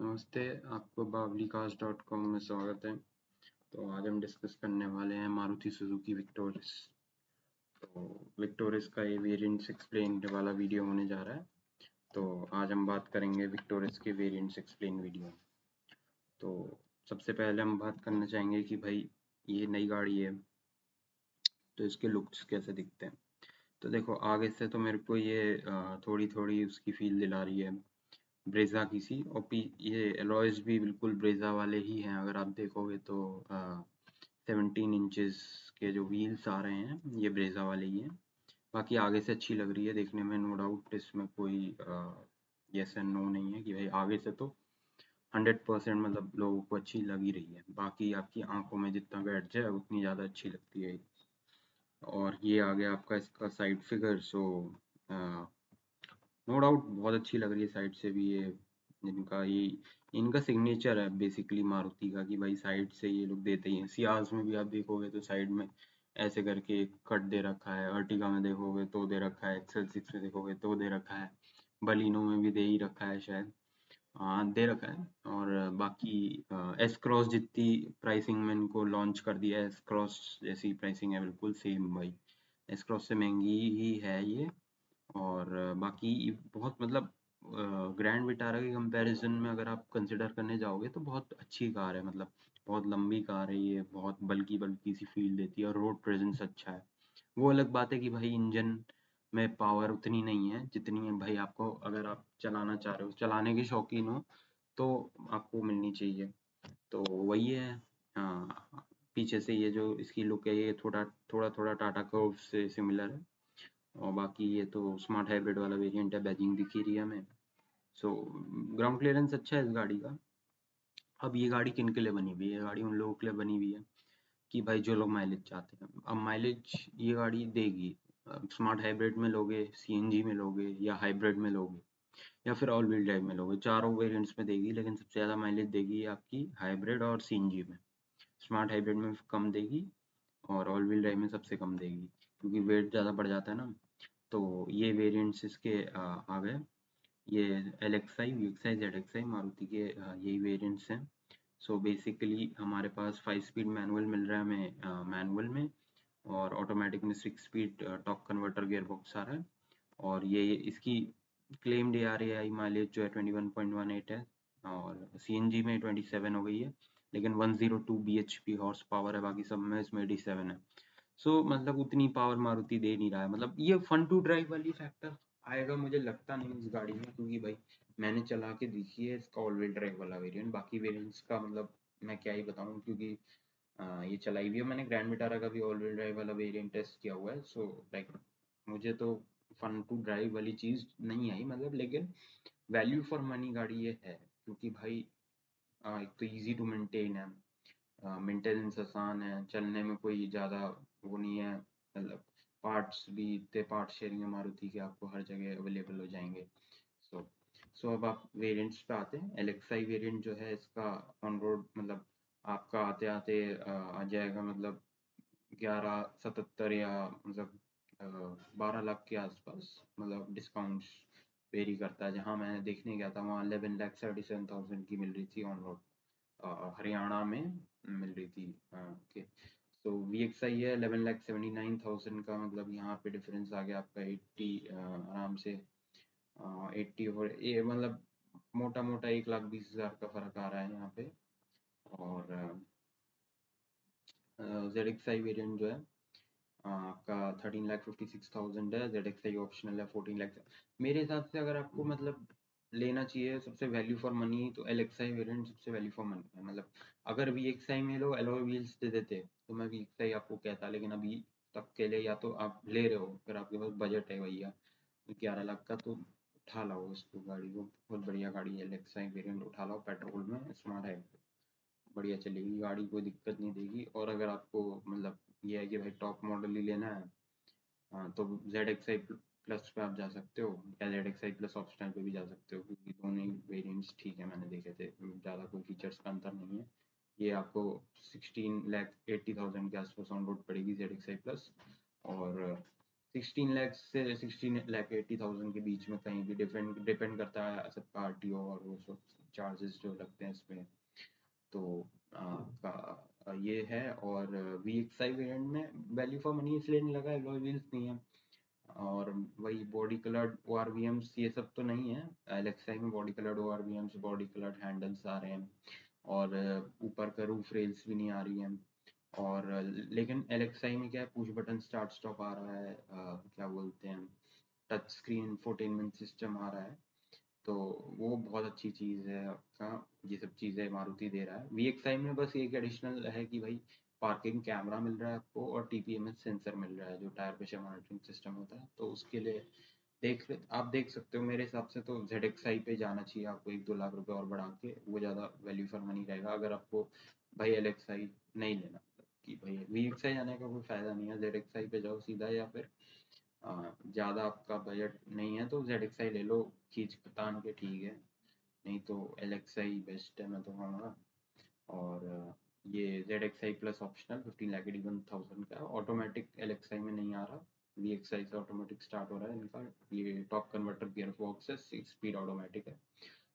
नमस्ते, आपको bablicast.com में स्वागत है। तो आज हम डिस्कस करने वाले हैं मारुति सुजुकी विक्टोरिस। तो विक्टोरिस का ये वेरिएंट्स एक्सप्लेन वाला वीडियो होने जा रहा है। तो आज हम बात करेंगे विक्टोरिस के वेरिएंट्स एक्सप्लेन वीडियो। तो सबसे पहले हम बात करना चाहेंगे कि भाई ये नई गाड़ी है, तो इसके लुक्स कैसे दिखते हैं। तो देखो, आगे से तो मेरे को ये थोड़ी थोड़ी उसकी फील दिला रही है ब्रेजा की सी, और ये एलॉयज भी बिल्कुल ब्रेजा वाले ही हैं। अगर आप देखोगे तो 17 इंचेस के जो व्हील्स आ रहे हैं ये ब्रेजा वाले ही हैं। बाकी आगे से अच्छी लग रही है देखने में, नो डाउट। इसमें कोई यस एंड नो नहीं है कि भाई आगे से तो 100% मतलब लोगों को अच्छी लग ही रही है। बाकी आपकी आंखों में जितना बैठ जाए उतनी ज़्यादा अच्छी लगती है। और ये आ गया आपका इसका side figure. So no doubt बहुत अच्छी लग रही है साइड से भी ये। ये इनका सिग्नेचर है बेसिकली मारुति का कि भाई साइड से ये लोग देते ही हैं। सियाज में भी आप देखोगे तो साइड में ऐसे करके कट दे रखा है, अर्टिगा में देखोगे तो दे रखा है, एक्सेल 6 में देखोगे तो दे रखा है, बलिनो में भी दे ही रखा है शायद। हाँ, दे रखा है। और बाकी एस क्रॉस जितनी प्राइसिंग में इनको लॉन्च कर दिया है, एस क्रॉस जैसी प्राइसिंग है, बिल्कुल सेम भाई। एस क्रॉस से महंगी ही है ये। और बाकी बहुत मतलब ग्रैंड विटारा के कंपैरिजन में अगर आप कंसिडर करने जाओगे तो बहुत अच्छी कार है। मतलब बहुत लंबी कार है ये, बहुत बल्की बल्की सी फील देती है और रोड प्रेजेंस अच्छा है। वो अलग बात है कि भाई इंजन में पावर उतनी नहीं है जितनी है भाई आपको, अगर आप चलाना चाह रहे हो, चलाने के शौकीन हो तो आपको मिलनी चाहिए। तो वही है। हाँ, पीछे से ये जो इसकी लुक है ये थोड़ा थोड़ा थोड़ा टाटा कर्व से सिमिलर है। और बाकी ये तो स्मार्ट हाइब्रिड वाला वेरिएंट है, बैजिंग दिख ही रही है हमें। सो ग्राउंड क्लियरेंस अच्छा है इस गाड़ी का। अब ये गाड़ी किन के लिए बनी हुई है? ये गाड़ी उन लोगों के लिए बनी हुई है कि भाई जो लोग माइलेज चाहते हैं। अब माइलेज ये गाड़ी देगी। स्मार्ट हाइब्रिड में लोगे, सीएनजी में लोगे, या हाइब्रिड में लोगे, या फिर ऑल व्हील ड्राइव में लोगे, चारों वेरिएंट्स में देगी। लेकिन सबसे ज़्यादा माइलेज देगी ये आपकी हाइब्रिड और सीएनजी में। स्मार्ट हाइब्रिड में कम देगी और ऑल व्हील ड्राइव में सबसे कम देगी, क्योंकि वेट ज़्यादा बढ़ जाता है ना। तो ये वेरिएंट्स इसके आ गए। ये एलएक्सआई, वीएक्सआई, जेडएक्सआई, मारुति के यही वेरिएंट्स हैं। सो बेसिकली हमारे पास 5 स्पीड मैनुअल मिल रहा है हमें मैनुअल में, और ऑटोमेटिक में 6 speed torque converter gear box आ रहा है। और ये इसकी क्लेम्ड ARAI माइलेज जो है 21.18 है, और सीएनजी में 27 हो गई है। लेकिन 102 bhp हॉर्स पावर है, बाकी सब में इसमें 87 है। सो मतलब उतनी पावर मारुति दे नहीं रहा है। मतलब ये फन टू ड्राइव वाली फैक्टर आएगा मुझे लगता नहीं इस गाड़ी में, क्योंकि भाई मैंने चला के देखी है इसका ऑल व्हील ड्राइव वाला वेरिएंट। बाकी वेरिएंट्स का मतलब मैं क्या ही बताऊं, क्योंकि ये चलाई भी है मैंने। ग्रैंड विटारा का भी ऑल व्हील ड्राइव वाला वेरिएंट टेस्ट किया हुआ है। सो लाइक मुझे तो फन टू ड्राइव वाली चीज नहीं आई मतलब। लेकिन वैल्यू फॉर मनी गाड़ी ये है, क्योंकि भाई एक तो इजी टू मेंटेन है, मेंटेनेंस आसान है, चलने में कोई ज़्यादा वो नहीं है। मतलब पार्ट्स भी इतने पार्ट शेयरिंग है मारुति के, आपको हर जगह अवेलेबल हो जाएंगे। सो अब आप वेरिएंट्स पे आते हैं। एलेक्साई वेरिएंट जो है इसका ऑन रोड मतलब आपका आते आते आ जाएगा मतलब 1177 या मतलब 12 लाख के आसपास। मतलब डिस्काउंट्स वेरी करता है। जहाँ मैं देखने गया था वहाँ 11,37,000 की मिल रही थी ऑन रोड, हरियाणा में मिल रही थी। ओके, तो VXI है 11,79,000 का। मतलब यहाँ पे डिफरेंस आ गया आपका 80 आराम से 80, और ये मतलब मोटा मोटा 1,20,000 का फर्क आ रहा है यहाँ पे। और ZXI वेरिएंट जो है आपका 13,56,000 है। ZXI ऑप्शनल है 14 लाख। मेरे हिसाब से अगर आपको मतलब लेना चाहिए सबसे वैल्यू फॉर मनी, तो LXI वेरिएंट सबसे वैल्यू फॉर मनी है। मतलब अगर VXI में लोग एलॉय व्हील्स दे देते तो मैं VXI आपको कहता, लेकिन अभी तक के लिए या तो आप ले रहे हो, फिर आपके पास बजट है भैया 11 लाख का, तो उठा लाओ इसको, गाड़ी को। बहुत बढ़िया गाड़ी है LXI वेरिएंट, उठा लाओ। पेट्रोल में स्मार्ट है, बढ़िया चलेगी गाड़ी, कोई दिक्कत नहीं देगी। और अगर आपको मतलब ये है कि भाई टॉप मॉडल ही लेना है, हाँ, तो ZXI प्लस पे आप जा सकते हो, या ZXI प्लस ऑप्शनल पे भी जा सकते हो, क्योंकि दोनों ही वेरिएंट्स ठीक है, मैंने देखे थे। ज़्यादा कोई फीचर्स का अंतर नहीं है। ये आपको 16,80,000 के आसपास ऑन रोड पड़ेगी ZXI प्लस। और 16 लाख से 16,80,000 के बीच में कहीं भी डिपेंड करता है सबका आरटीओ और वो सब चार्जेस जो लगते हैं इसमें। तो ये है। और वी एक्स आई वेरियंट में वैल्यू फॉर मनी इसलिए नहीं लगा, अलॉय व्हील्स नहीं है, और वही body coloured O R V Ms ये सब तो नहीं है। एलेक्साई में body coloured O R V Ms, body coloured handles आ रहे हैं, और ऊपर का रूफ रेल्स भी नहीं आ रही हैं। और लेकिन एलेक्साई में क्या है, पुश बटन स्टार्ट स्टॉप आ रहा है, क्या बोलते हैं, टच स्क्रीन इंफोटेनमेंट सिस्टम आ रहा है, तो वो बहुत अच्छी चीज़ है आपका। ये सब चीज़ें मारुति दे रहा है। वी एक्स आई में बस एक एडिशनल है कि भाई पार्किंग कैमरा मिल रहा है आपको, और टीपीएमएस सेंसर मिल रहा है जो टायर प्रेशर मॉनिटरिंग सिस्टम होता है, तो उसके लिए आप देख सकते हो। मेरे हिसाब से तो ZXi पे जाना चाहिए आपको, 1-2 लाख रुपए और बढ़ा के, वो ज़्यादा वैल्यू फॉर मनी रहेगा। अगर आपको भाई LXi नहीं लेना, कि भाई VXi जाने का कोई फायदा नहीं है, ZXi पे जाओ सीधा, या फिर ज़्यादा आपका बजट नहीं है तो ZXi ले लो खींच तान के, ठीक है, नहीं तो LXi बेस्ट है मैं तो कहूँगा। और ये ZXi प्लस ऑप्शनल 15,81,000 का ऑटोमेटिक LXi में नहीं आ रहा, VXi से ऑटोमेटिक स्टार्ट हो रहा है इनका। ये टॉप कन्वर्टर गियर बॉक्स है, 6 स्पीड ऑटोमेटिक है।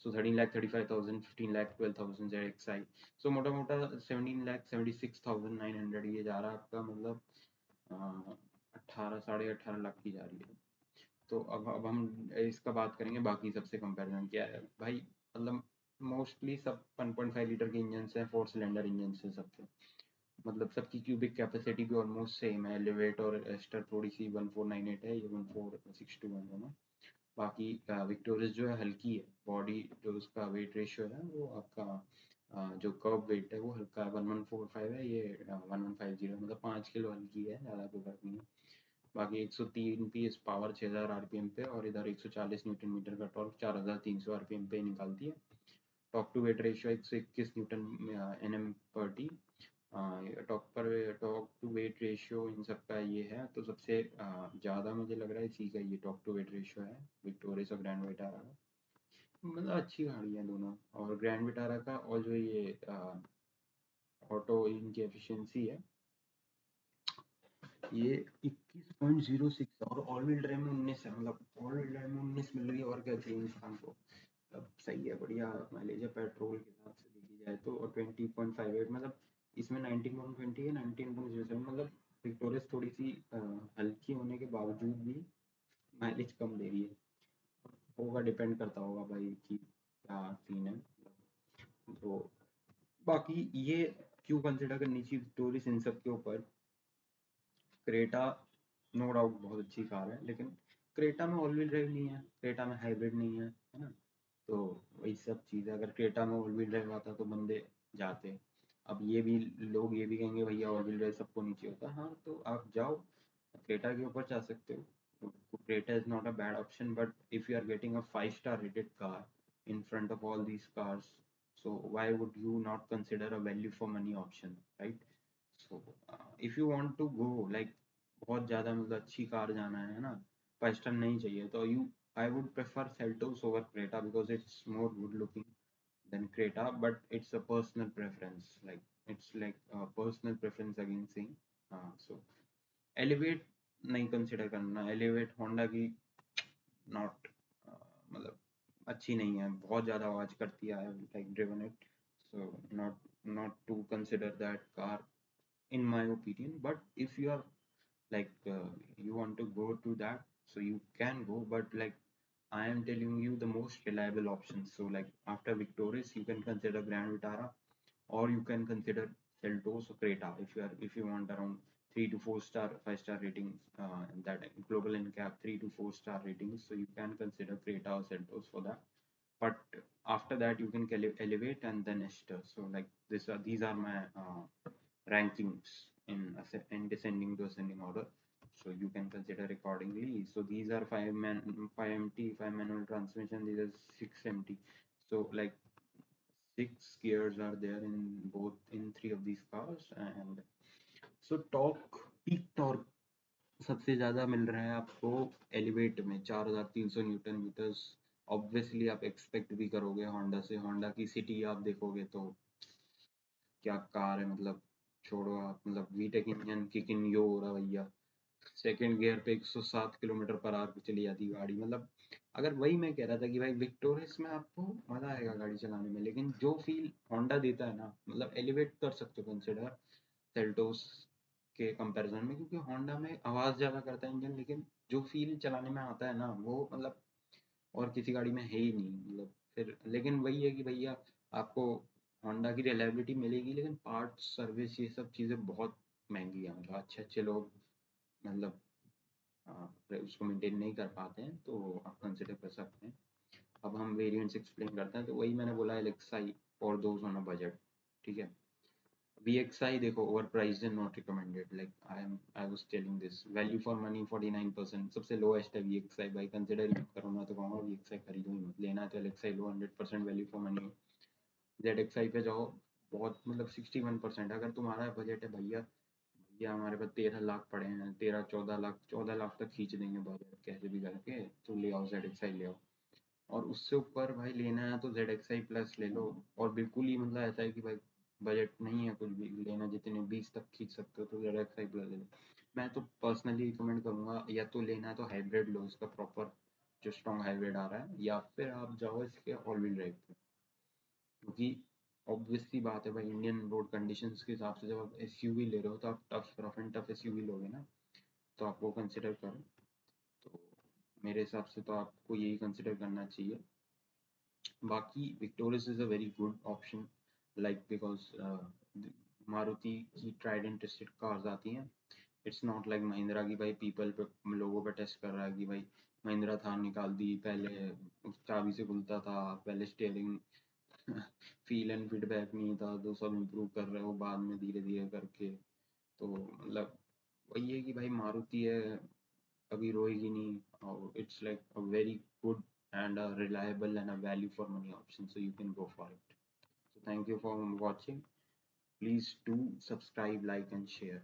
सो 13,35,000, 15,12,000 ZXi। सो मोटा मोटा 17,76,900 ये जा रहा है आपका, मतलब 18 18.5 लाख की जा रही है। तो अब हम इसका बात करेंगे बाकी सबसे कंपैरिजन क्या है भाई। मतलब मोस्टली सब 1.5 लीटर के इंजन हैं, 4 सिलेंडर इंजन हैं सबके, मतलब सबकी क्यूबिक कैपेसिटी भी ऑलमोस्ट सेम है। एलिवेट और एस्टर थोड़ी सी 1498 है, ये 1461 दोनों। बाकी विक्टोरियस जो है हल्की है, बॉडी जो उसका वेट रेशियो है वो आपका जो कर्व वेट है वो हल्का है, 1145 है, ये 1150, मतलब 5 किलो हल्की है, ज़्यादा कोई फर्क नहीं है। बाकी 103 पीएस पावर 6000 आरपीएम पे, और इधर 140 न्यूटन मीटर का टॉर्क 4300 आरपीएम पे निकालती है। Torque to weight ratio 121 newton NM पर टी। टॉक टू वेट रेशियो इन सब का ये है, तो सबसे ज़्यादा मुझे लग रहा है इसी का ये टॉक टू वेट रेशियो है, विक्टोरियस और ग्रैंड विटारा का। मतलब अच्छी गाड़ी है दोनों। और ग्रैंड विटारा का और जो ये ऑटो इनकी एफिशिएंसी है, ये 21.06 और ऑल व्हील ड्राइव में 19 है, मतलब ऑल व्हील ड्राइव में 19 मिल रही है, और क्या चाहिए इंसान को। अब सही है, बढ़िया माइलेज है पेट्रोल के हिसाब से देखी जाए तो। और 20.58, मतलब इसमें 19.20 है, 19.07, मतलब विक्टोरियस थोड़ी सी हल्की होने के बावजूद भी माइलेज कम दे रही है। होगा, डिपेंड करता होगा भाई कि क्या सीन है। तो बाकी ये क्यों कंसिडर करनी चाहिए विक्टोरियस इन सब के ऊपर। क्रेटा नो डाउट बहुत अच्छी कार है, लेकिन क्रेटा में ऑल व्हील ड्राइव नहीं है, क्रेटा में हाइब्रिड नहीं है ना। तो वही सब चीज़ है, अगर क्रेटा में ऑल व्हील ड्राइव आता तो बंदे जाते। अब ये भी लोग ये भी कहेंगे भैया ऑल व्हील ड्राइव सबको नहीं चाहिए होता, हाँ तो आप जाओ क्रेटा के ऊपर जा सकते हो। Creta is not a bad option, but if you are getting a 5 star rated car in front of all these cars, so why would you not consider a value for money option, right? So if you want to go like बहुत ज़्यादा मतलब अच्छी car जाना है ना, 5 star नहीं चाहिए, तो you I would prefer Seltos over Creta because it's more good looking than Creta, but it's a personal preference. Like it's like a personal preference again saying. So Elevate नहीं consider करना, Elevate Honda की not, मतलब अच्छी नहीं है, बहुत ज़्यादा आवाज़ करती है, like driven it, so not to consider that car in my opinion. But if you are like you want to go to that, so you can go, but like I am telling you the most reliable options. So like after Victoris you can consider Grand Vitara, or you can consider Seltos or Creta if you want around 3 to 4 star 5 star ratings, that global NCAP 3 to 4 star ratings, so you can consider Creta or Seltos for that. But after that you can elevate and then Ester. So like these are my rankings in descending to ascending order, so you can consider accordingly. So these are 5 MT 5 manual transmission, these are 6 MT. So like 6 gears are there in both in 3 of these cars. And so torque, peak torque सबसे ज़्यादा मिल रहा है आपको elevate में 4300 Newton metres. Obviously आप expect भी करोगे Honda से, होंडा की सिटी आप देखोगे तो क्या कार है, मतलब छोड़ो आप, मतलब वीटेक इंजन किक इन यो हो रहा भैया, सेकंड गियर पे 107 किलोमीटर पर आवर पे चली जाती है गाड़ी। मतलब अगर वही मैं कह रहा था कि भाई विक्टोरियस में आपको मजा आएगा गाड़ी चलाने में, लेकिन जो फील होंडा देता है ना, मतलब एलिवेट कर सकते हो कंसिडर सेल्टोस के कंपैरिजन में, क्योंकि होंडा में आवाज ज्यादा करता है इंजन, लेकिन जो फील चलाने में आता है ना वो मतलब और किसी गाड़ी में है ही नहीं। मतलब फिर लेकिन वही है कि भैया आपको होंडा की रिलायबिलिटी मिलेगी, लेकिन पार्ट्स सर्विस ये सब चीज़ें बहुत महंगी है। मतलब अच्छे अच्छे लोग मतलब उसको मेंटेन नहीं कर पाते हैं, तो आप कंसिडर कर सकते हैं। अब हम वेरिएंट्स एक्सप्लेन करते हैं, तो वही मैंने बोला LXI for those on a budget. ठीक है। VXI देखो overpriced and not recommended, like I was telling this value for money 49%, सबसे लोएस्ट है VXI। भाई कंसिडर करो, मैं तो कहूँगा VXI खरीदो ही मत, लेना है तो LXI low, 100% value for money. ZXI पे जाओ, बहुत मतलब 61%। अगर तुम्हारा बजट है भैया, भैया हमारे पास 13 लाख पड़े हैं, 13 14 लाख, 14 लाख तक खींच देंगे बजट कैसे भी करके, तो ले आओ ZXI ले आओ। और उससे ऊपर भाई लेना है तो ZXI प्लस ले लो। और बिल्कुल ही मतलब ऐसा है कि भाई बजट नहीं है कुछ भी लेना, जितने 20 तक खींच सकते हो तो ZXI प्लस ले लो। मैं तो पर्सनली रिकमेंड करूंगा, या तो लेना है तो हाइब्रिड लो, इसका प्रॉपर जो स्ट्रॉन्ग हाइब्रिड आ रहा है, या फिर आप जाओ इसके ऑल व्हील ड्राइव पे। क्योंकि ऑब्वियसली बात है भाई, इंडियन रोड कंडीशंस के हिसाब से जब आप एसयूवी ले रहे हो तो आप tough rough and tough SUV लोगे ना, तो आप वो कंसिडर करो। तो मेरे हिसाब से तो आपको यही कंसिडर करना चाहिए। बाकी victorious is a very good option, like because Maruti की ट्राइड एंड टेस्टेड कार्स आती हैं। इट्स नॉट लाइक महिंद्रा की भाई पीपल पे लोगों पे टेस्ट कर रहा है कि भाई महिंद्रा थार निकाल दी, पहले उस चाबी से खुलता था, पहले स्टीयरिंग फील एंड फीडबैक नहीं था, तो सब इम्प्रूव कर रहे हो बाद में धीरे धीरे करके। तो मतलब वही है कि भाई मारुति है, कभी रोएगी नहीं, और it's like a very good and a reliable and a value for money option, so you can go for it. So thank you for watching. Please do subscribe, like and share.